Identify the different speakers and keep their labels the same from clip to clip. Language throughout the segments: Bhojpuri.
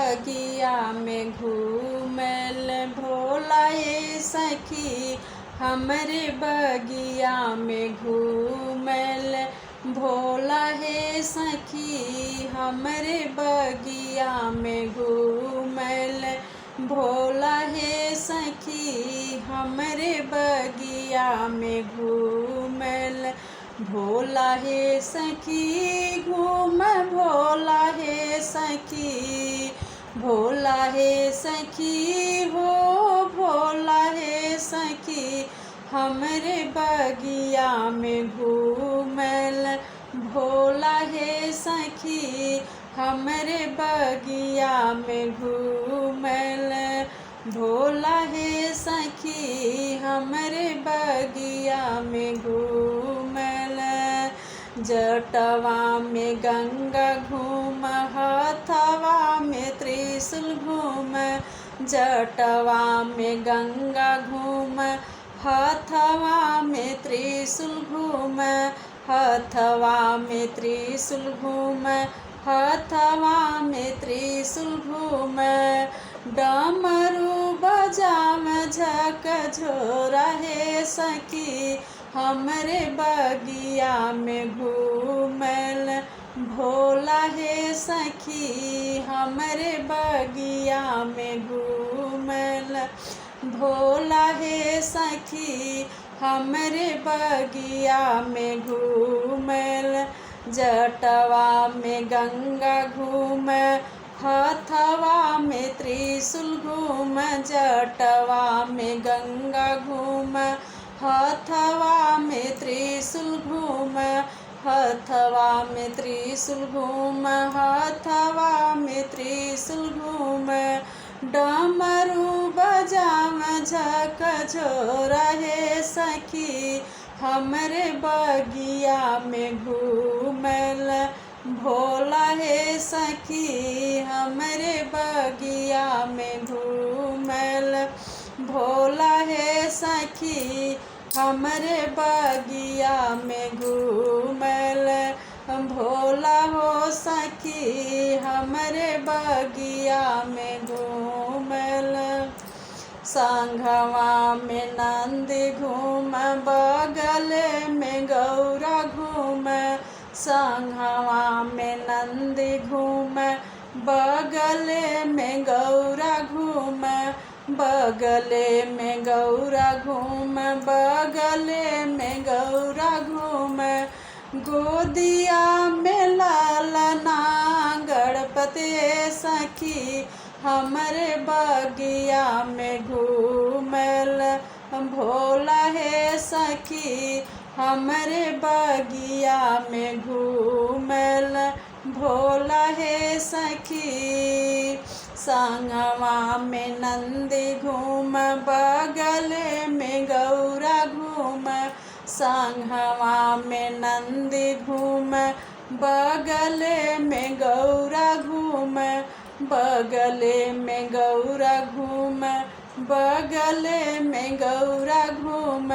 Speaker 1: बगिया में घूमल भोला ये सखी, हमरे बगिया में घूमल भोला हे सखी, हमरे बगिया में घूमल भोला हे सखी, हमरे बगिया में घूमल भोला हे सखी, घूम भोला हे सखी, भोला हे सखी हो भोला हे सखी, हमरे बगिया में घूमल भोला हे सखी, हमरे बगिया में घूमल भोला हे सखी, हमरे बगिया में घूमल। जटवा में गंगा घूम हथवा में त्रिशूल घूम, जटवा में गंगा घूम हथवा में त्रिशूल घूम, हथवा में त्रिशूल घूम, हथवा में त्रिशूल घूम। डमरू बजाम झकझोरा हे सखी, हमरे बगिया में घूमल भोला हे सखी, हमरे बगिया में घूमल भोला हे सखी, हमरे बगिया में घूमल। जटवा में गंगा घूम हथवा में त्रिशूल घूम, जटवा में गंगा घूम हथवा में त्रिशूल घूम, हथवा में त्रिशूल घूम, हथवा में त्रिशूल घूम। डमरू बजाम झकझोरा हे सखी, हमरे बगिया में घूमल भोला हे सखी, हमरे बगिया में घूमल भोला हे सखी, हमरे बगिया में घूमल भोला हो सखी, हमरे बगिया में घूमल। संघवा में नंद घूम बगल में गौरा घूम, संघवा में नंद घूम बगल में गौरा घूम, बगल में गौरा घूम, बगल में गौरा घूम। गोदिया में लालना गणपति सखी, हमरे बगिया में घूमल भोला हे सखी, हमरे बगिया में घूमल भोला हे सखी। संगवा में नंदी घूम बगल में गौरा घूम, संगवा में नंदी घूम बगल में गौरा घूम, बगल में गौरा घूम, बगल में गौरा घूम।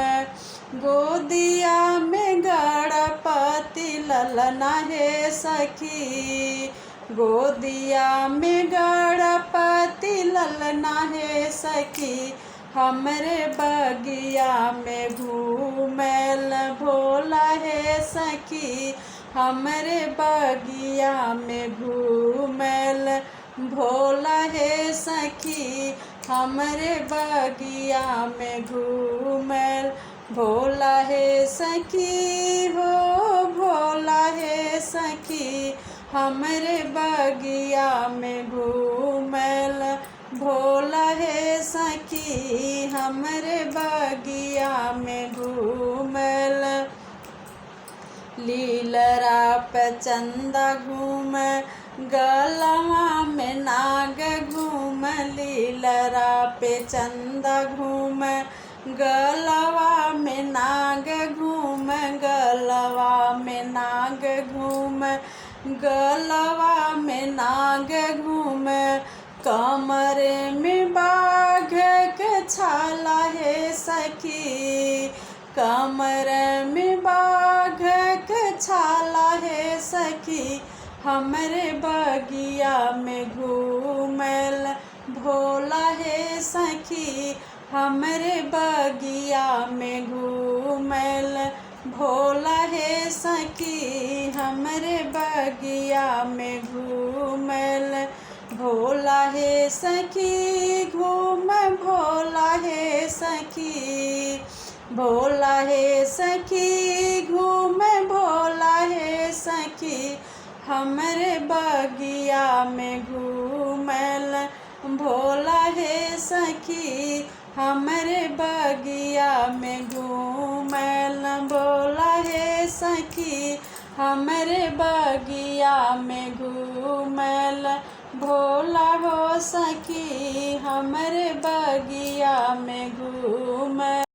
Speaker 1: गोदिया में गणपति ललना हे सखी, गोदिया में गणपति ललना हे सखी, हमरे बगिया में घूमल भोला हे सखी, हमरे बगिया में घूमल भोला हे सखी, हमरे बगिया में घूमल भोला हे सखी हो भोला हे सखी, हमरे बगिया में घूमल भोला हे सखी, हमरे बगिया में घूमल। लीलरा पे चंदा घूम गलवा में नाग घूम, लीलरा पे चंदा घूम गलवा में नाग घूम, गलवा में नाग घूम, गलवा में नाग घूम। कमरे में बाघ के छाला हे सखी, कमरे में बाघ के छाला हे सखी, हमरे बगिया में घूमल भोला हे सखी हमरे बगिया में घूमल। भोला हे सखी हमरे बगिया में घूमल। भोला हे सखी घूम भोला हे सखी। भोला हे सखी घूम भोला हे सखी हमरे बगिया में घूमल। भोला हे सखी हमरे बगिया में घूमल। भोला हे सखी हमरे बगिया में घूमल। भोला हो सखी हमरे बगिया में घूमल।